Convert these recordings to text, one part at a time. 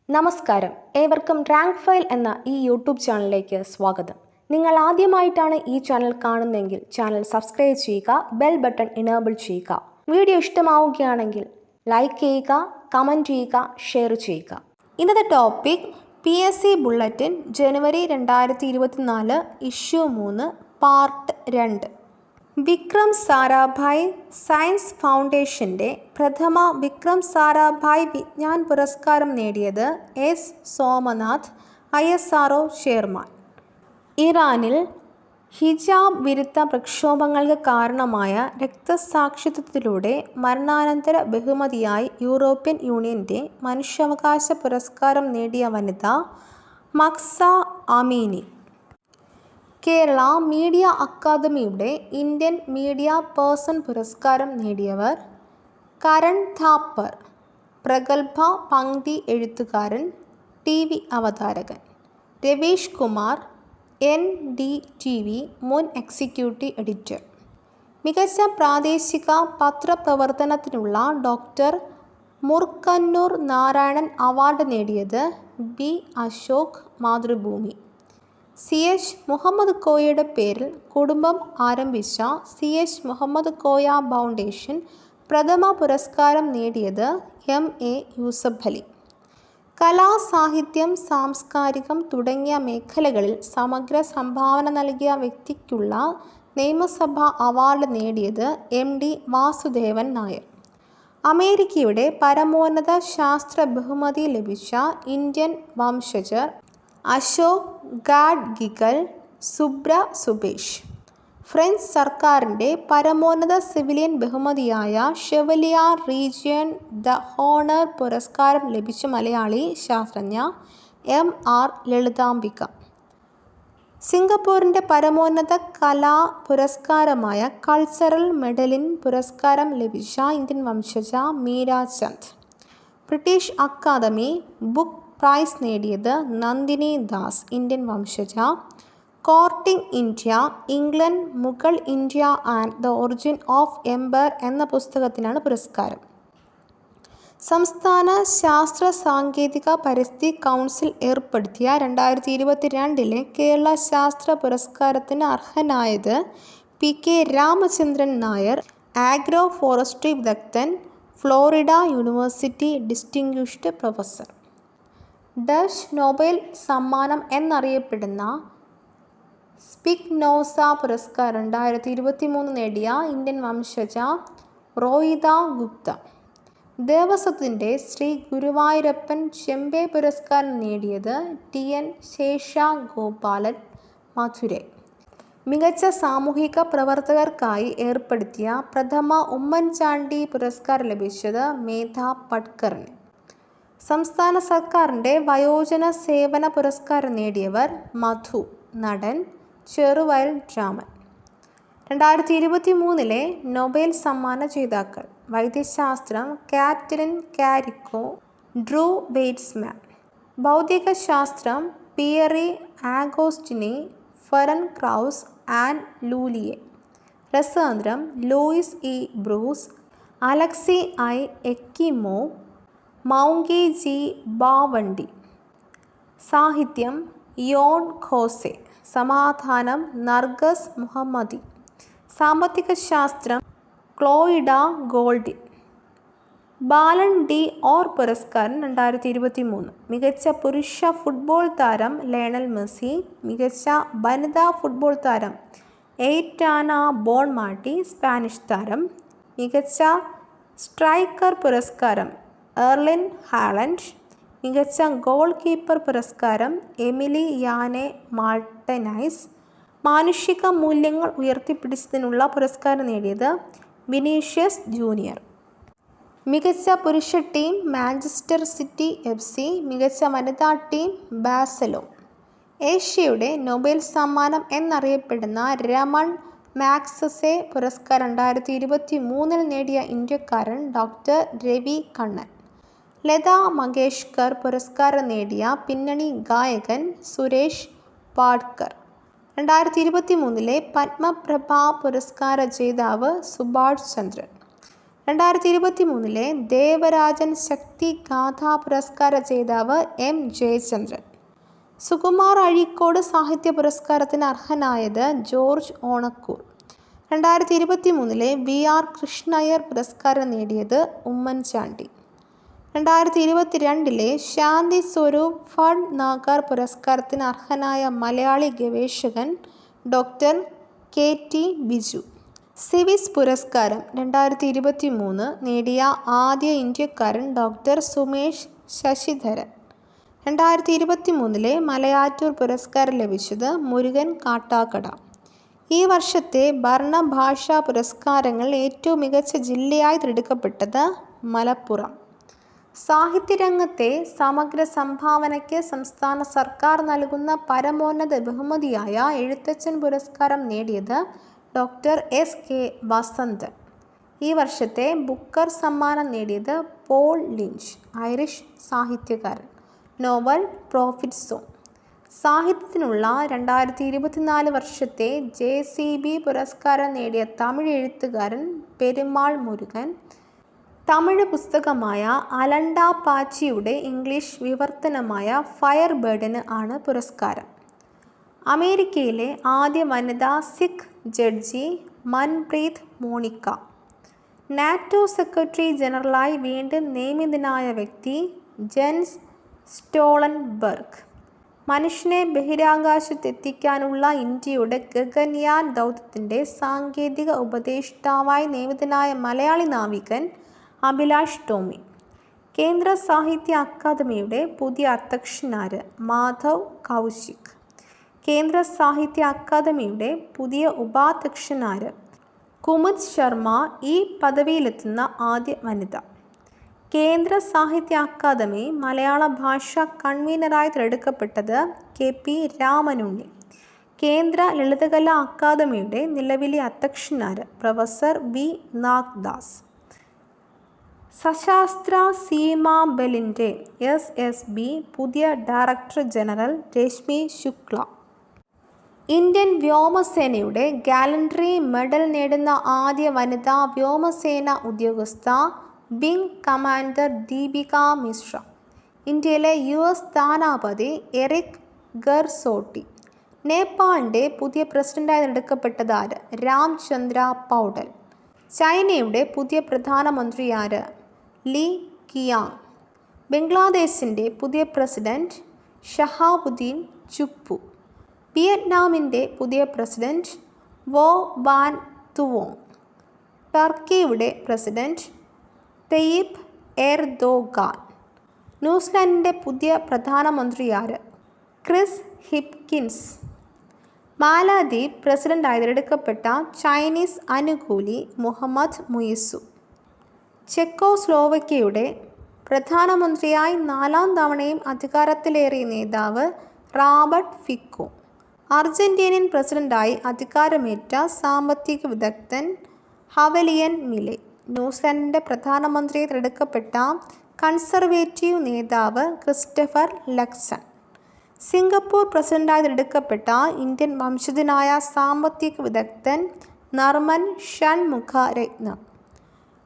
നമസ്കാരം, ഏവർക്കും rank file എന്ന ഈ യൂട്യൂബ് ചാനലിലേക്ക് സ്വാഗതം. നിങ്ങൾ ആദ്യമായിട്ടാണ് ഈ ചാനൽ കാണുന്നതെങ്കിൽ ചാനൽ സബ്സ്ക്രൈബ് ചെയ്യുക, ബെൽ ബട്ടൺ ഇനേബിൾ ചെയ്യുക. വീഡിയോ ഇഷ്ടമാവുകയാണെങ്കിൽ ലൈക്ക് ചെയ്യുക, കമൻറ്റ് ചെയ്യുക, ഷെയർ ചെയ്യുക. ഇന്നത്തെ ടോപ്പിക് PSC ബുള്ളറ്റിൻ ജനുവരി 2024 issue 3 part 2. Vikram Sarabhai science ഫൗണ്ടേഷൻ്റെ പ്രഥമ വിക്രം സാരാഭായ് വിജ്ഞാൻ പുരസ്കാരം നേടിയത് S. Somnath, ISRO chairman. ഇറാനിൽ ഹിജാബ് വിരുദ്ധ പ്രക്ഷോഭങ്ങൾക്ക് കാരണമായ രക്തസാക്ഷിത്വത്തിലൂടെ മരണാനന്തര ബഹുമതിയായി യൂറോപ്യൻ യൂണിയൻ്റെ മനുഷ്യാവകാശ പുരസ്കാരം നേടിയ വനിത മഹ്സ അമീനി. കേരള മീഡിയ അക്കാദമിയുടെ ഇന്ത്യൻ മീഡിയ പേഴ്സൺ പുരസ്കാരം നേടിയവർ കരൺ ഥാപ്പർ, പ്രഗത്ഭ പംക്തി എഴുത്തുകാരൻ, TV അവതാരകൻ. രവീഷ് കുമാർ, NDTV മുൻ എക്സിക്യൂട്ടീവ് എഡിറ്റർ. മികച്ച പ്രാദേശിക പത്രപ്രവർത്തനത്തിനുള്ള ഡോക്ടർ മുർക്കന്നൂർ നാരായണൻ അവാർഡ് നേടിയത് B. അശോക്, മാതൃഭൂമി. CH മുഹമ്മദ് കോയയുടെ പേരിൽ കുടുംബം ആരംഭിച്ച CH മുഹമ്മദ് കോയ ഫൗണ്ടേഷൻ പ്രഥമ പുരസ്കാരം നേടിയത് MA യൂസഫലി. കലാ, സാഹിത്യം, സാംസ്കാരികം തുടങ്ങിയ മേഖലകളിൽ സമഗ്ര സംഭാവന നൽകിയ വ്യക്തിക്കുള്ള നിയമസഭാ അവാർഡ് നേടിയത് MD വാസുദേവൻ നായർ. അമേരിക്കയുടെ പരമോന്നത ശാസ്ത്ര ബഹുമതി ലഭിച്ച ഇന്ത്യൻ വംശജർ അശോക് ഗാഡ്ഗിൽ, സുബ്ര സുബേഷ്. ഫ്രഞ്ച് സർക്കാരിൻ്റെ പരമോന്നത സിവിലിയൻ ബഹുമതിയായ ഷെവലിയർ റീജിയൻ ദ ഹോണർ പുരസ്കാരം ലഭിച്ച മലയാളി ശാസ്ത്രജ്ഞ MR ലളിതാംബിക. സിംഗപ്പൂരിൻ്റെ പരമോന്നത കലാ പുരസ്കാരമായ കൾച്ചറൽ മെഡലിൻ പുരസ്കാരം ലഭിച്ച ഇന്ത്യൻ വംശജ Meera Chand. British academy book prize നേടിയത് നന്ദിനി ദാസ്, ഇന്ത്യൻ വംശജ. Courting India, England, Mughal India and the origin of empire എന്ന പുസ്തകത്തിനാണ് പുരസ്കാരം. സംസ്ഥാന ശാസ്ത്ര സാങ്കേതിക പരിസ്ഥിതി കൗൺസിൽ ഏർപ്പെടുത്തിയ 2022 കേരള ശാസ്ത്ര പുരസ്കാരത്തിന് അർഹനായത് PK Ramachandran Nair, agro forestry വിദഗ്ധൻ, Florida university distinguished professor. Dutch Nobel സമ്മാനം എന്നറിയപ്പെടുന്ന സ്പിനോസ പുരസ്കാരം 2023 നേടിയ ഇന്ത്യൻ വംശജ റോയിദ ഗുപ്ത. ദേവസ്വത്തിൻ്റെ ശ്രീ ഗുരുവായൂരപ്പൻ ചെമ്പെ പുരസ്കാരം നേടിയത് TN ശേഷഗോപാലൻ, മധുരൈ. മികച്ച സാമൂഹിക പ്രവർത്തകർക്കായി ഏർപ്പെടുത്തിയ പ്രഥമ ഉമ്മൻചാണ്ടി പുരസ്കാരം ലഭിച്ചത് മേധ പട്കറിന്. സംസ്ഥാന സർക്കാരിൻ്റെ വയോജന സേവന പുരസ്കാരം നേടിയവർ മധു, നടൻ, ചെറുവയൽ രാമൻ. 2023 നൊബേൽ സമ്മാന ജേതാക്കൾ: വൈദ്യശാസ്ത്രം കാറ്ററിൻ കാരിക്കോ, ഡ്രൂ വെയ്റ്റ്സ്മാൻ. ഭൗതികശാസ്ത്രം Pierre Agostini, Ferenc Krausz and L'Huillier. രസതന്ത്രം Louis E. Brus, Alexei I. Ekimov, Moungi G. Bawendi. സാഹിത്യം യോൺ ഖോസെ. സമാധാനം നർഗസ് മുഹമ്മദി. സാമ്പത്തിക ശാസ്ത്രം Claudia Goldin. Ballon d'Or പുരസ്കാരം 2023. മികച്ച പുരുഷ ഫുട്ബോൾ താരം ലയണൽ മെസ്സി. മികച്ച വനിതാ ഫുട്ബോൾ താരം എയ്റ്റാന ബോൺമാട്ടി, സ്പാനിഷ് താരം. മികച്ച സ്ട്രൈക്കർ പുരസ്കാരം എർലിൻ ഹാലൻഡ്. മികച്ച ഗോൾ കീപ്പർ പുരസ്കാരം എമിലി യാനെ മാർട്ടിനൈസ്. മാനുഷിക മൂല്യങ്ങൾ ഉയർത്തിപ്പിടിച്ചതിനുള്ള പുരസ്കാരം നേടിയത് വിനീഷ്യസ് ജൂനിയർ. മികച്ച പുരുഷ ടീം മാഞ്ചസ്റ്റർ സിറ്റി FC. മികച്ച വനിതാ ടീം ബാഴ്സലോണ. ഏഷ്യയുടെ നൊബേൽ സമ്മാനം എന്നറിയപ്പെടുന്ന രമൺ മാഗ്സസെ പുരസ്കാരം 2023 നേടിയ ഇന്ത്യക്കാരൻ ഡോക്ടർ രവി കണ്ണൻ. ലതാ മങ്കേഷ്കർ പുരസ്കാരം നേടിയ പിന്നണി ഗായകൻ സുരേഷ് വാഡ്കർ. 2023 പത്മപ്രഭ പുരസ്കാര ജേതാവ് സുഭാഷ് ചന്ദ്രൻ. 2023 ദേവരാജൻ ശക്തി ഗാഥാ പുരസ്കാര ജേതാവ് എം ജയചന്ദ്രൻ. സുകുമാർ അഴീക്കോട് സാഹിത്യ പുരസ്കാരത്തിന് അർഹനായത് ജോർജ് ഓണക്കൂർ. 2023 VR കൃഷ്ണയ്യർ പുരസ്കാരം നേടിയത് ഉമ്മൻചാണ്ടി. 2022 ശാന്തി സ്വരൂപ് ഭട്നാഗർ പുരസ്കാരത്തിന് അർഹനായ മലയാളി ഗവേഷകൻ ഡോക്ടർ KT ബിജു. സിവിസ് പുരസ്കാരം 2023 നേടിയ ആദ്യ ഇന്ത്യക്കാരൻ ഡോക്ടർ സുമേഷ് ശശിധരൻ. 2023 മലയാറ്റൂർ പുരസ്കാരം ലഭിച്ചത് മുരുകൻ കാട്ടാക്കട. ഈ വർഷത്തെ ഭരണഭാഷാ പുരസ്കാരങ്ങൾ ഏറ്റവും മികച്ച ജില്ലയായി തിരഞ്ഞെടുക്കപ്പെട്ടത് മലപ്പുറം. സാഹിത്യരംഗത്തെ സമഗ്ര സംഭാവനയ്ക്ക് സംസ്ഥാന സർക്കാർ നൽകുന്ന പരമോന്നത ബഹുമതിയായ എഴുത്തച്ഛൻ പുരസ്കാരം നേടിയത് ഡോക്ടർ SK വസന്തൻ. ഈ വർഷത്തെ ബുക്കർ സമ്മാനം നേടിയത് പോൾ ലിഞ്ച്, ഐറിഷ് സാഹിത്യകാരൻ. Novel prophet song. സാഹിത്യത്തിനുള്ള 2024 വർഷത്തെ JCB പുരസ്കാരം നേടിയ തമിഴ് എഴുത്തുകാരൻ പെരുമാൾ മുരുകൻ. തമിഴ് പുസ്തകമായ അലണ്ട പാച്ചിയുടെ ഇംഗ്ലീഷ് വിവർത്തനമായ ഫയർ ബേർഡിന് ആണ് പുരസ്കാരം. അമേരിക്കയിലെ ആദ്യ വനിതാ സിഖ് ജഡ്ജി മൻപ്രീത് മോണിക്ക. നാറ്റോ സെക്രട്ടറി ജനറലായി വീണ്ടും നിയമിതനായ വ്യക്തി ജെൻസ് സ്റ്റോളൻബർഗ്. മനുഷ്യനെ ബഹിരാകാശത്തെത്തിക്കാനുള്ള ഇന്ത്യയുടെ ഗഗൻയാൻ ദൗത്യത്തിൻ്റെ സാങ്കേതിക ഉപദേഷ്ടാവായി നിയമിതനായ മലയാളി നാവികൻ അഭിലാഷ് ടോമി. കേന്ദ്ര സാഹിത്യ അക്കാദമിയുടെ പുതിയ അധ്യക്ഷനാര്? മാധവ് കൗശിക്. കേന്ദ്ര സാഹിത്യ അക്കാദമിയുടെ പുതിയ ഉപാധ്യക്ഷനാര്? കുമുദ് ശർമ്മ. ഈ പദവിയിലെത്തുന്ന ആദ്യ വനിത. കേന്ദ്ര സാഹിത്യ അക്കാദമി മലയാള ഭാഷാ കൺവീനറായി തിരഞ്ഞെടുക്കപ്പെട്ടത് KP രാമനുണ്ണി. കേന്ദ്ര ലളിതകലാ അക്കാദമിയുടെ നിലവിലെ അധ്യക്ഷനാര്? Professor V Nagdas. സശാസ്ത്ര സീമാ ബലിൻ്റെ SSB പുതിയ director general Rashmi Shukla. Indian വ്യോമസേനയുടെ ഗാലൻട്രി മെഡൽ നേടുന്ന ആദ്യ വനിതാ വ്യോമസേന ഉദ്യോഗസ്ഥ വിംഗ് കമാൻഡർ ദീപിക മിശ്ര. ഇന്ത്യയിലെ US സ്ഥാനപതി എറിക് ഗർസോട്ടി. നേപ്പാളിൻ്റെ പുതിയ പ്രസിഡന്റായി തിരഞ്ഞെടുക്കപ്പെട്ടത് ആര്? രാംചന്ദ്ര പൗഡൽ. ചൈനയുടെ പുതിയ പ്രധാനമന്ത്രി ആര്? Lee Qiang. ബംഗ്ലാദേശിൻ്റെ പുതിയ പ്രസിഡന്റ് ഷഹാബുദ്ദീൻ ചുപ്പു. വിയറ്റ്നാമിൻ്റെ പുതിയ പ്രസിഡന്റ് വോ വാൻ തുവോങ്. ടർക്കിയുടെ പ്രസിഡന്റ് തയ്യിബ് എർദോഗാൻ. ന്യൂസിലാൻഡിൻ്റെ പുതിയ പ്രധാനമന്ത്രി ആര്? Chris Hipkins. മാലദ്വീപ് പ്രസിഡന്റായി തിരഞ്ഞെടുക്കപ്പെട്ട ചൈനീസ് അനുകൂലി മുഹമ്മദ് മുയിസു. ചെക്കോസ്ലോവക്യയുടെ പ്രധാനമന്ത്രിയായി 4ാം തവണയും അധികാരത്തിലേറിയ നേതാവ് റോബർട്ട് ഫിക്കോ. അർജന്റീനിയൻ പ്രസിഡന്റായി അധികാരമേറ്റ സാമ്പത്തിക വിദഗ്ധൻ ഹവലിയൻ മിലെ. ന്യൂസിലാൻഡിൻ്റെ പ്രധാനമന്ത്രിയായി തിരഞ്ഞെടുക്കപ്പെട്ട കൺസർവേറ്റീവ് നേതാവ് ക്രിസ്റ്റഫർ ലക്സൺ. സിംഗപ്പൂർ പ്രസിഡന്റായി തിരഞ്ഞെടുക്കപ്പെട്ട ഇന്ത്യൻ വംശജനായ സാമ്പത്തിക വിദഗ്ധൻ നർമൻ ഷൺമുഖരത്നം.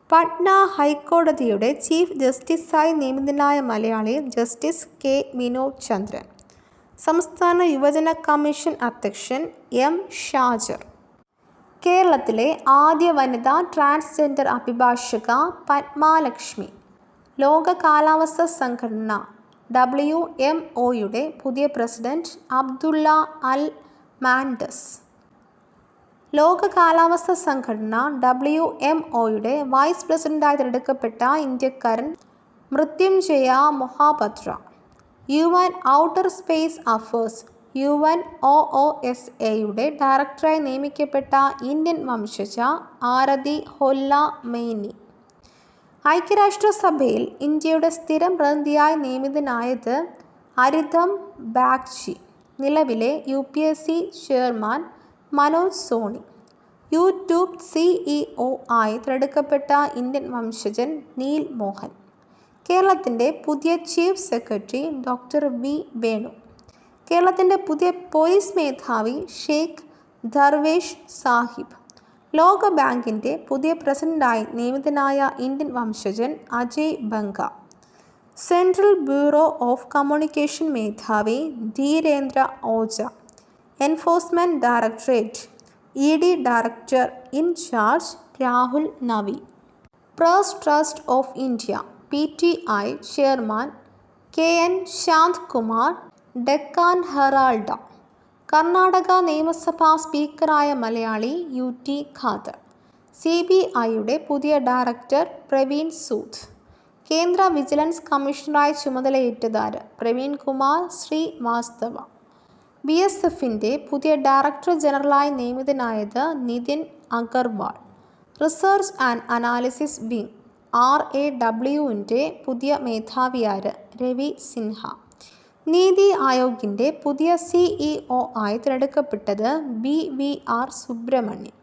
പട്ന ഹൈക്കോടതിയുടെ ചീഫ് ജസ്റ്റിസായി നിയമിതനായ മലയാളി ജസ്റ്റിസ് K വിനോദ് ചന്ദ്രൻ. സംസ്ഥാന യുവജന കമ്മീഷൻ അധ്യക്ഷൻ M ഷാജർ. കേരളത്തിലെ ആദ്യ വനിതാ ട്രാൻസ്ജെൻഡർ അഭിഭാഷക പത്മാലക്ഷ്മി. ലോക കാലാവസ്ഥാ സംഘടന WMOയുടെ പുതിയ പ്രസിഡന്റ് അബ്ദുള്ള അൽ മാൻഡസ്. ലോക കാലാവസ്ഥാ സംഘടന WMOയുടെ വൈസ് പ്രസിഡന്റായി തിരഞ്ഞെടുക്കപ്പെട്ട ഇന്ത്യക്കാരൻ Mrutyunjay Mohapatra. UN outer space affairs UNOOSAയുടെ ഡയറക്ടറായി നിയമിക്കപ്പെട്ട ഇന്ത്യൻ വംശജ ആരതി ഹൊല്ല മെയ്നി. ഐക്യരാഷ്ട്രസഭയിൽ ഇന്ത്യയുടെ സ്ഥിരം പ്രതിനിധിയായി നിയമിതനായത് അരിധം ബാഗ്ചി. നിലവിലെ UPSC chairman Manoj Soni. YouTube CEO ആയി തിരഞ്ഞെടുക്കപ്പെട്ട ഇന്ത്യൻ വംശജൻ നീൽ മോഹൻ. കേരളത്തിൻ്റെ പുതിയ chief secretary doctor V Venu. കേരളത്തിൻ്റെ പുതിയ പോലീസ് മേധാവി ഷെയ്ഖ് ദർവേഷ് സാഹിബ്. ലോക ബാങ്കിൻ്റെ പുതിയ പ്രസിഡന്റായി നിയമിതനായ ഇന്ത്യൻ വംശജൻ Ajay Banga. Central bureau of communication മേധാവി Dhirendra Ojha. Enforcement directorate (ED) director incharge Rahul Navin. Press trust of India (PTI) chairman KN Shanthakumar. Deccan Herald. Karnataka നിയമസഭാ സ്പീക്കറായ മലയാളി UT ഖാദർ. CBIയുടെ പുതിയ ഡയറക്ടർ പ്രവീൺ സൂദ്. കേന്ദ്ര വിജിലൻസ് കമ്മീഷണറായി ചുമതലയേറ്റതാര്? പ്രവീൺ കുമാർ ശ്രീവാസ്തവ. BSFന്റെ പുതിയ ഡയറക്ടർ ജനറലായി നിയമിതനായത് Nitin Agarwal. Research and analysis wing RAWന്റെ പുതിയ മേധാവിയാര്? രവി സിൻഹ. നീതി ആയോഗിൻ്റെ പുതിയ CEO ആയി തിരഞ്ഞെടുക്കപ്പെട്ടത് BVR സുബ്രഹ്മണ്യൻ.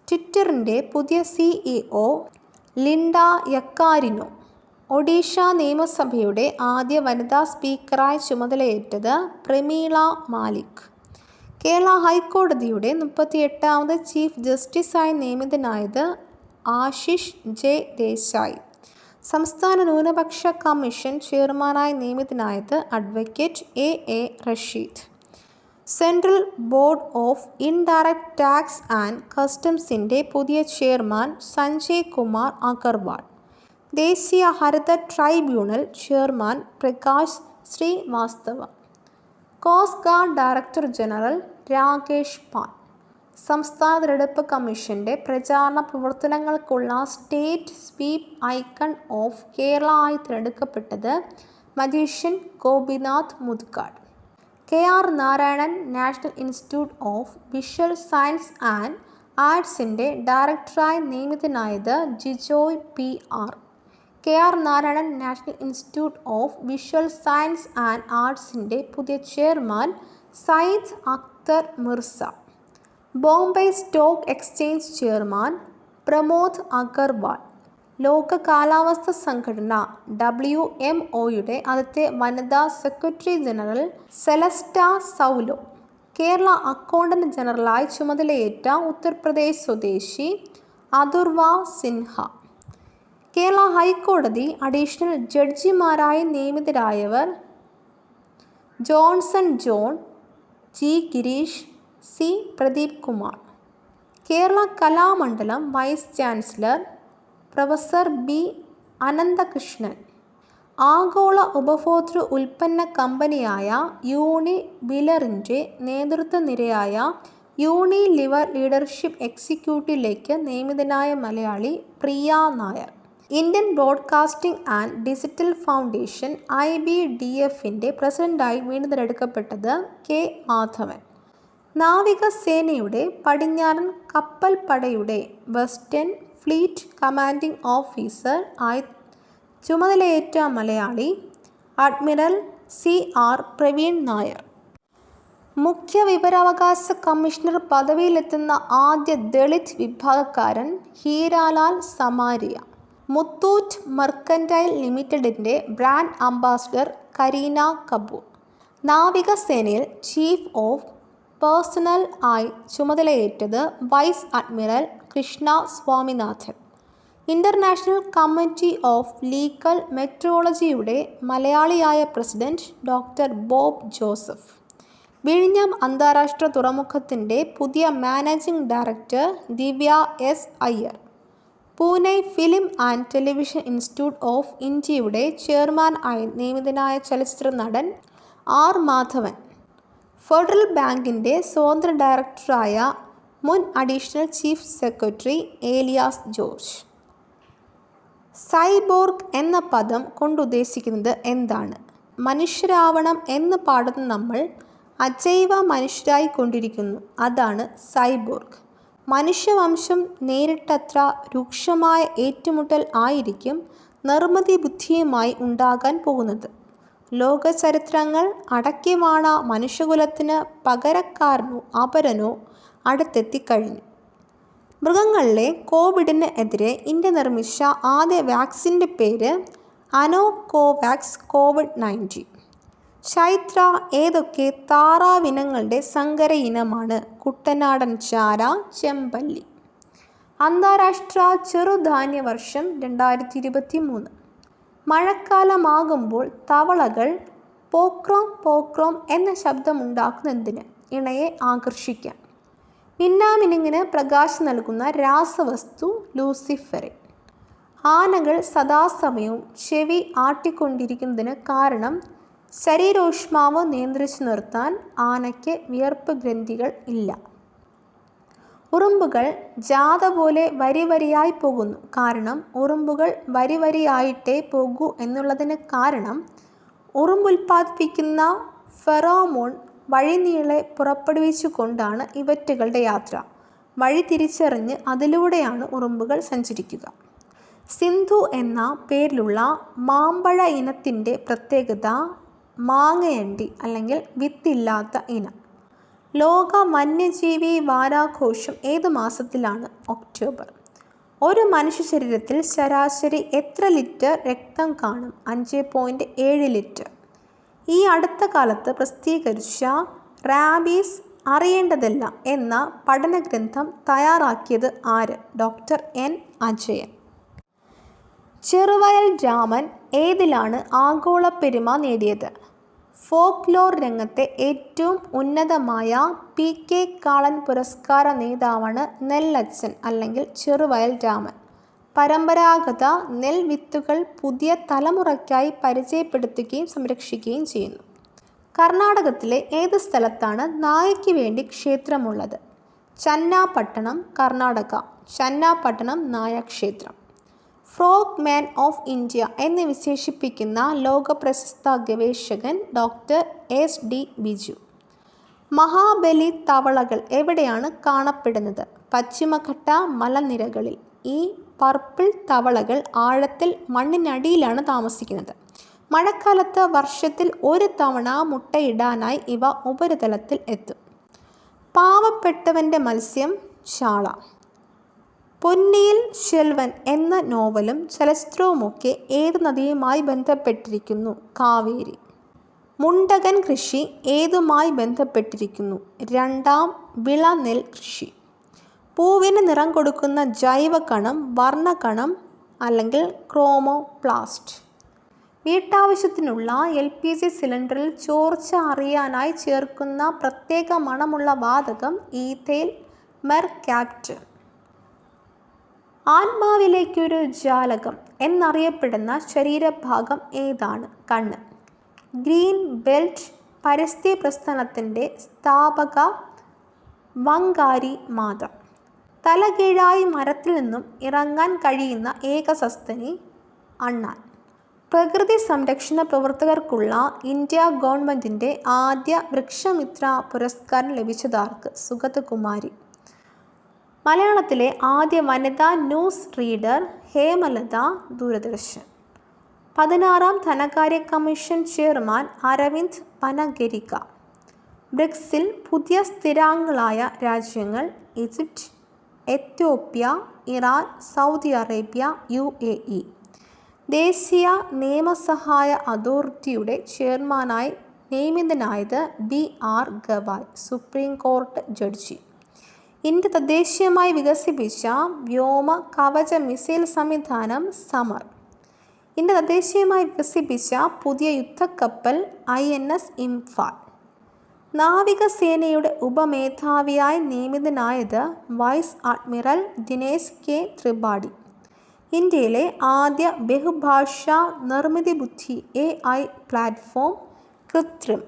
ട്വിറ്ററിൻ്റെ പുതിയ CEO ലിൻഡ യക്കാരിനോ. ഒഡീഷ നിയമസഭയുടെ ആദ്യ വനിതാ സ്പീക്കറായി ചുമതലയേറ്റത് പ്രമീള മാലിക്. കേരള ഹൈക്കോടതിയുടെ 38ാമത് ചീഫ് ജസ്റ്റിസായി നിയമിതനായത് ആശിഷ് J ദേശായി. സംസ്ഥാന ന്യൂനപക്ഷ കമ്മീഷൻ ചെയർമാനായി നിയമിതനായത് advocate AA Rasheed. Central board of indirect tax and കസ്റ്റംസിൻ്റെ പുതിയ ചെയർമാൻ സഞ്ജയ് കുമാർ അഗർവാൾ. ദേശീയ ഹരിത tribunal chairman Prakash Srivastava. Coast guard director general Rakesh Pal. സംസ്ഥാന തിരഞ്ഞെടുപ്പ് കമ്മീഷന്റെ പ്രചാരണ പ്രവർത്തനങ്ങൾക്കുള്ള state sweep icon of Kerala ആയി തിരഞ്ഞെടുക്കപ്പെട്ടത് magician Gopinath Muthukad. KR Narayanan national institute of visual science and ആർട്സിൻ്റെ ഡയറക്ടറായി നിയമിതനായത് Jijoy PR. KR Narayanan national institute of visual science and ആർട്സിൻ്റെ പുതിയ chairman Syed Akhtar Mirza. Bombay stock exchange chairman Pramod Agarwal. ലോക കാലാവസ്ഥ സംഘടന WMOയുടെ ആദ്യത്തെ വനിതാ secretary general Celeste Saulo. Kerala accountant ജനറലായി ചുമതലയേറ്റ ഉത്തർപ്രദേശ് സ്വദേശി അതുർവ സിൻഹ. കേരള ഹൈക്കോടതി അഡീഷണൽ ജഡ്ജിമാരായി നിയമിതരായവർ Johnson John, G Girish, C Pradeep Kumar. Kerala Kalamandalam vice chancellor professor B Ananthakrishnan. ആഗോള ഉപഭോക്തൃ ഉൽപ്പന്ന കമ്പനിയായ യൂണിബിലറിൻ്റെ നേതൃത്വനിരയായ യൂണിലിവർ ലീഡർഷിപ്പ് എക്സിക്യൂട്ടീവിലേക്ക് നിയമിതനായ മലയാളി പ്രിയ Nair. Indian broadcasting and digital foundation IBDFൻ്റെ പ്രസിഡന്റായി വീണ്ടും തിരഞ്ഞെടുക്കപ്പെട്ടത് K മാധവൻ. നാവികസേനയുടെ പടിഞ്ഞാറൻ കപ്പൽപ്പടയുടെ വെസ്റ്റേൺ ഫ്ലീറ്റ് കമാൻഡിംഗ് ഓഫീസർ ആയി ചുമതലയേറ്റ മലയാളി അഡ്മിറൽ CR പ്രവീൺ നായർ. മുഖ്യ വിവരാവകാശ കമ്മീഷണർ പദവിയിലെത്തുന്ന ആദ്യ ദളിത് വിഭാഗക്കാരൻ ഹീരാലാൽ സമാരിയ. മുത്തൂറ്റ് മെർക്കന്റൈൽ ലിമിറ്റഡിൻ്റെ ബ്രാൻഡ് അംബാസഡർ കരീന കപൂർ. നാവികസേനയിൽ ചീഫ് ഓഫ് പേഴ്സണൽ ആയി ചുമതലയേറ്റത് vice admiral Krishna Swaminathan. International committee of legal മെട്രോളജിയുടെ മലയാളിയായ പ്രസിഡന്റ് ഡോക്ടർ ബോബ് ജോസഫ്. വിഴിഞ്ഞം അന്താരാഷ്ട്ര തുറമുഖത്തിൻ്റെ പുതിയ managing director Divya S Iyer. Pune film and television institute of ഇന്ത്യയുടെ ചെയർമാൻ ആയി നിയമിതനായ ചലച്ചിത്ര നടൻ R മാധവൻ. ഫെഡറൽ ബാങ്കിൻ്റെ സ്വതന്ത്ര ഡയറക്ടറായ മുൻ additional chief secretary Elias George. Cyborg എന്ന പദം കൊണ്ടുദ്ദേശിക്കുന്നത് എന്താണ്? മനുഷ്യരാവണം എന്ന് പാടുന്ന നമ്മൾ അജൈവ മനുഷ്യരായിക്കൊണ്ടിരിക്കുന്നു, അതാണ് സൈബോർഗ്. മനുഷ്യവംശം നേരിട്ടത്ര രൂക്ഷമായ ഏറ്റുമുട്ടൽ ആയിരിക്കും നിർമ്മിതി ബുദ്ധിയുമായി ഉണ്ടാകാൻ പോകുന്നത്. ലോകചരിത്രങ്ങൾ അടക്കിവാണ മനുഷ്യകുലത്തിന് പകരക്കാരനോ അപരനോ അടുത്തെത്തിക്കഴിഞ്ഞു. മൃഗങ്ങളിലെ കോവിഡിന് എതിരെ ഇന്ത്യ നിർമ്മിച്ച ആദ്യ വാക്സിൻ്റെ പേര് അനോകോവാക്സ് COVID-19. ചൈത്ര ഏതൊക്കെ താറാവിനങ്ങളുടെ സങ്കര ഇനമാണ്? കുട്ടനാടൻ ചാര, ചെമ്പല്ലി. അന്താരാഷ്ട്ര ചെറുധാന്യ വർഷം 2023. മഴക്കാലമാകുമ്പോൾ തവളകൾ പോക്രോം പോക്രോം എന്ന ശബ്ദമുണ്ടാക്കുന്നതിന് ഇണയെ ആകർഷിക്കാൻ. മിന്നാമിനുങ്ങിന് പ്രകാശം നൽകുന്ന രാസവസ്തു ലൂസിഫെറിൻ. ആനകൾ സദാസമയവും ചെവി ആട്ടിക്കൊണ്ടിരിക്കുന്നതിന് കാരണം ശരീരോഷ്മാവ് നിയന്ത്രിച്ചു നിർത്താൻ ആനയ്ക്ക് വിയർപ്പ് ഗ്രന്ഥികൾ ഇല്ല. ഉറുമ്പുകൾ ജാഥ പോലെ വരിവരിയായി പോകുന്നു. കാരണം ഉറുമ്പുകൾ വരിവരിയായിട്ടേ പോകൂ എന്നുള്ളതിന് കാരണം ഉറുമ്പുൽപ്പാദിപ്പിക്കുന്ന ഫെറോമോൺ വഴിനീളെ പുറപ്പെടുവിച്ചുകൊണ്ടാണ് ഇവറ്റുകളുടെ യാത്ര. വഴി തിരിച്ചറിഞ്ഞ് അതിലൂടെയാണ് ഉറുമ്പുകൾ സഞ്ചരിക്കുക. സിന്ധു എന്ന പേരിലുള്ള മാമ്പഴ ഇനത്തിൻ്റെ പ്രത്യേകത മാങ്ങയണ്ടി അല്ലെങ്കിൽ വിത്തില്ലാത്ത ഇനം. ലോക വന്യജീവി വാരാഘോഷം ഏത് മാസത്തിലാണ്? ഒക്ടോബർ. ഒരു മനുഷ്യ ശരീരത്തിൽ ശരാശരി എത്ര ലിറ്റർ രക്തം കാണും? 5.7 ലിറ്റർ. ഈ അടുത്ത കാലത്ത് പ്രസിദ്ധീകരിച്ച റാബീസ് അറിയേണ്ടതല്ല എന്ന പഠനഗ്രന്ഥം തയ്യാറാക്കിയത് ആര്? Doctor N Ajayan. ചെറുവയൽ രാമൻ ഏതിലാണ് ആഗോള പെരുമ നേടിയത്? ഫോക്ലോർ രംഗത്തെ ഏറ്റവും ഉന്നതമായ PK കാളൻ പുരസ്കാര നേതാവാണ് നെല്ലച്ചൻ അല്ലെങ്കിൽ ചെറുവയൽ രാമൻ. പരമ്പരാഗത നെൽവിത്തുകൾ പുതിയ തലമുറയ്ക്കായി പരിചയപ്പെടുത്തുകയും സംരക്ഷിക്കുകയും ചെയ്യുന്നു. കർണാടകത്തിലെ ഏത് സ്ഥലത്താണ് നായയ്ക്ക് വേണ്ടി ക്ഷേത്രമുള്ളത്? ചന്നാപട്ടണം, കർണാടക. ചന്നാപട്ടണം നായ ക്ഷേത്രം. ഫ്രോഗ് മാൻ ഓഫ് ഇന്ത്യ എന്ന് വിശേഷിപ്പിക്കുന്ന ലോകപ്രശസ്ത ഗവേഷകൻ ഡോക്ടർ SD ബിജു. മഹാബലി തവളകൾ എവിടെയാണ് കാണപ്പെടുന്നത്? പശ്ചിമഘട്ട മലനിരകളിൽ. ഈ പർപ്പിൾ തവളകൾ ആഴത്തിൽ മണ്ണിനടിയിലാണ് താമസിക്കുന്നത്. മഴക്കാലത്ത് വർഷത്തിൽ ഒരു തവണ മുട്ടയിടാനായി ഇവ ഉപരിതലത്തിൽ എത്തും. പാവപ്പെട്ടവൻ്റെ മത്സ്യം ചാള. പൊന്നിയിൽ ശെൽവൻ എന്ന നോവലും ചലച്ചിത്രവുമൊക്കെ ഏത് നദിയുമായി ബന്ധപ്പെട്ടിരിക്കുന്നു? കാവേരി. മുണ്ടകൻ കൃഷി ഏതുമായി ബന്ധപ്പെട്ടിരിക്കുന്നു? രണ്ടാം വിള നെൽ കൃഷി. പൂവിന് നിറം കൊടുക്കുന്ന ജൈവകണം വർണ്ണകണം അല്ലെങ്കിൽ ക്രോമോപ്ലാസ്റ്റ്. വീട്ടാവശ്യത്തിനുള്ള LPG സിലിണ്ടറിൽ ചോർച്ച അറിയാനായി ചേർക്കുന്ന പ്രത്യേക മണമുള്ള വാതകം ഈഥൈൽ മെർക്യാപ്റ്റ്. ആത്മാവിലേക്കൊരു ജാലകം എന്നറിയപ്പെടുന്ന ശരീരഭാഗം ഏതാണ്? കണ്ണ്. ഗ്രീൻ ബെൽറ്റ് പരിസ്ഥിതി പ്രസ്ഥാനത്തിൻ്റെ സ്ഥാപക വങ്കാരി മാത. തലകീഴായി മരത്തിൽ നിന്നും ഇറങ്ങാൻ കഴിയുന്ന ഏക സസ്തനി അണ്ണാൻ. പ്രകൃതി സംരക്ഷണ പ്രവർത്തകർക്കുള്ള ഇന്ത്യ ഗവൺമെൻറ്റിൻ്റെ ആദ്യ വൃക്ഷമിത്ര പുരസ്കാരം ലഭിച്ചതാർക്ക്? സുഗതകുമാരി. മലയാളത്തിലെ ആദ്യ വനിതാ ന്യൂസ് റീഡർ ഹേമലത, ദൂരദർശൻ. 16ാം ധനകാര്യ കമ്മീഷൻ ചെയർമാൻ അരവിന്ദ് പനഗരിക. ബ്രിക്സിൽ പുതിയ സ്ഥിരാംഗങ്ങളായ രാജ്യങ്ങൾ Egypt, Ethiopia, Iran, Saudi Arabia, UAE. ദേശീയ നിയമസഹായ അതോറിറ്റിയുടെ ചെയർമാനായി നിയമിതനായത് BR ഗവായ്, സുപ്രീം കോടതി ജഡ്ജി. ഇന്ത്യ തദ്ദേശീയമായി വികസിപ്പിച്ച വ്യോമ കവച മിസൈൽ സംവിധാനം സമർ. ഇന്ത്യ തദ്ദേശീയമായി വികസിപ്പിച്ച പുതിയ യുദ്ധക്കപ്പൽ INS ഇംഫാൽ. നാവികസേനയുടെ ഉപമേധാവിയായി നിയമിതനായത് vice admiral Dinesh K Tripathi. ഇന്ത്യയിലെ ആദ്യ ബഹുഭാഷാ നിർമ്മിതി ബുദ്ധി AI പ്ലാറ്റ്ഫോം കൃത്രിം.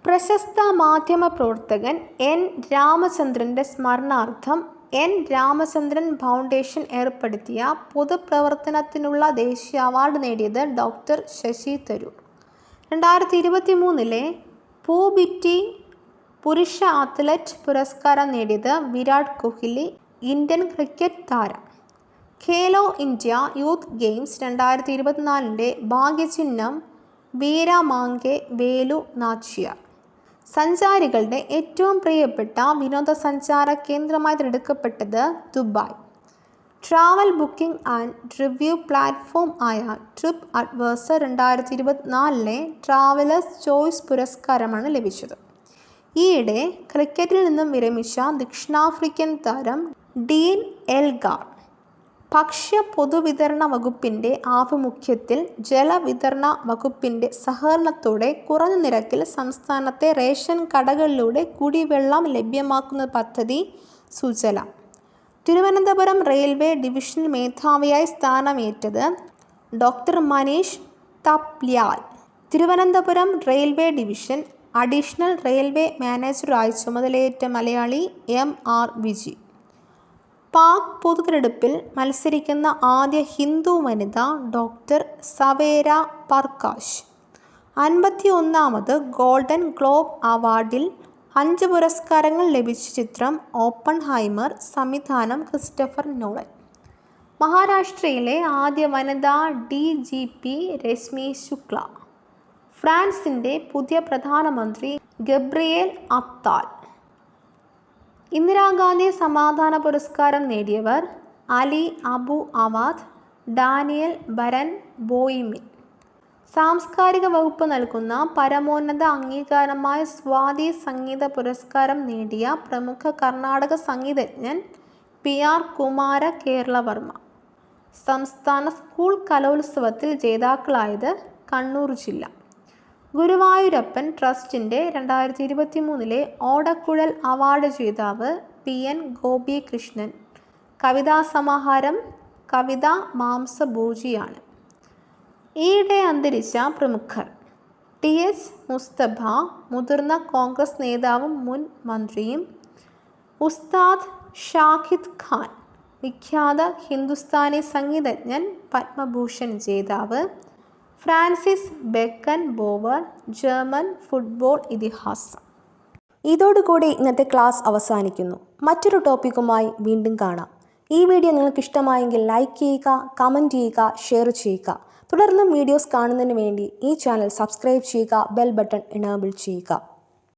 പ്രശസ്ത മാധ്യമപ്രവർത്തകൻ N രാമചന്ദ്രൻ്റെ സ്മരണാർത്ഥം N രാമചന്ദ്രൻ ഫൗണ്ടേഷൻ ഏർപ്പെടുത്തിയ പൊതുപ്രവർത്തനത്തിനുള്ള ദേശീയ അവാർഡ് നേടിയത് ഡോക്ടർ ശശി തരൂർ. 2023 പൂബിറ്റി പുരുഷ അത്ലറ്റ് പുരസ്കാരം നേടിയത് വിരാട് കോഹ്ലി, ഇന്ത്യൻ ക്രിക്കറ്റ് താരം. ഖേലോ ഇന്ത്യ യൂത്ത് ഗെയിംസ് 2024 ഭാഗ്യചിഹ്നം വീരമാങ്കെ വേലു നാച്ചിയാർ. സഞ്ചാരികളുടെ ഏറ്റവും പ്രിയപ്പെട്ട വിനോദസഞ്ചാര കേന്ദ്രമായി തിരഞ്ഞെടുക്കപ്പെട്ടത് Dubai. Travel booking and review platform ആയ ട്രിപ്പ് അഡ്വൈസർ 2024 ട്രാവലേഴ്സ് ചോയ്സ് പുരസ്കാരമാണ് ലഭിച്ചത്. ഈയിടെ ക്രിക്കറ്റിൽ നിന്നും വിരമിച്ച ദക്ഷിണാഫ്രിക്കൻ താരം ഡീൻ എൽഗാർ. ഭക്ഷ്യ പൊതുവിതരണ വകുപ്പിൻ്റെ ആഭിമുഖ്യത്തിൽ ജലവിതരണ വകുപ്പിൻ്റെ സഹകരണത്തോടെ കുറഞ്ഞ നിരക്കിൽ സംസ്ഥാനത്തെ റേഷൻ കടകളിലൂടെ കുടിവെള്ളം ലഭ്യമാക്കുന്ന പദ്ധതി സുജല. തിരുവനന്തപുരം റെയിൽവേ ഡിവിഷൻ മേധാവിയായി സ്ഥാനമേറ്റത് doctor Manish Thapliyal. Thiruvananthapuram railway division additional railway മാനേജറായി ചുമതലയേറ്റ മലയാളി M.R. വിജി. പാക് പൊതുതെരഞ്ഞെടുപ്പിൽ മത്സരിക്കുന്ന ആദ്യ ഹിന്ദു വനിത ഡോക്ടർ സവേര പർകാശ്. 51ാമത് ഗോൾഡൻ ഗ്ലോബ് അവാർഡിൽ 5 പുരസ്കാരങ്ങൾ ലഭിച്ച ചിത്രം ഓപ്പൺഹൈമർ. സംവിധാനം ക്രിസ്റ്റഫർ നോളൻ. മഹാരാഷ്ട്രയിലെ ആദ്യ വനിതാ DGP രശ്മി ശുക്ല. ഫ്രാൻസിൻ്റെ പുതിയ പ്രധാനമന്ത്രി ഗബ്രിയേൽ അത്താൽ. ഇന്ദിരാഗാന്ധി സമാധാന പുരസ്കാരം നേടിയവർ അലി അബു അവാദ്, ഡാനിയൽ ബരൻ ബോയിമിൻ. സാംസ്കാരിക വകുപ്പ് നൽകുന്ന പരമോന്നത അംഗീകാരമായ സ്വാതി സംഗീത പുരസ്കാരം നേടിയ പ്രമുഖ കർണാടക സംഗീതജ്ഞൻ PR കുമാര കേരളവർമ്മ. സംസ്ഥാന സ്കൂൾ കലോത്സവത്തിൽ ജേതാക്കളായത് കണ്ണൂർ ജില്ല. ഗുരുവായൂരപ്പൻ ട്രസ്റ്റിൻ്റെ 2023 ഓടക്കുഴൽ അവാർഡ് ജേതാവ് PN ഗോപികൃഷ്ണൻ. കവിതാസമാഹാരം കവിത മാംസഭോജിയാണ്. ഈയിടെ അന്തരിച്ച പ്രമുഖർ: TH മുസ്തഫ, മുതിർന്ന കോൺഗ്രസ് നേതാവും മുൻ മന്ത്രിയും. ഉസ്താദ് ഷാഹിദ് ഖാൻ, വിഖ്യാത ഹിന്ദുസ്ഥാനി സംഗീതജ്ഞൻ, പത്മഭൂഷൺ ജേതാവ്. Francis beacon bower, German football ഇതിഹാസം. ഇതോടുകൂടി ഇന്നത്തെ ക്ലാസ് അവസാനിക്കുന്നു. മറ്റൊരു ടോപ്പിക്കുമായി വീണ്ടും കാണാം. ഈ വീഡിയോ നിങ്ങൾക്ക് ഇഷ്ടമായെങ്കിൽ ലൈക്ക് ചെയ്യുക, കമൻറ്റ് ചെയ്യുക, ഷെയർ ചെയ്യുക. തുടർന്നും വീഡിയോസ് കാണുന്നതിന് വേണ്ടി ഈ ചാനൽ സബ്സ്ക്രൈബ് ചെയ്യുക, ബെൽ ബട്ടൺ എനേബിൾ ചെയ്യുക.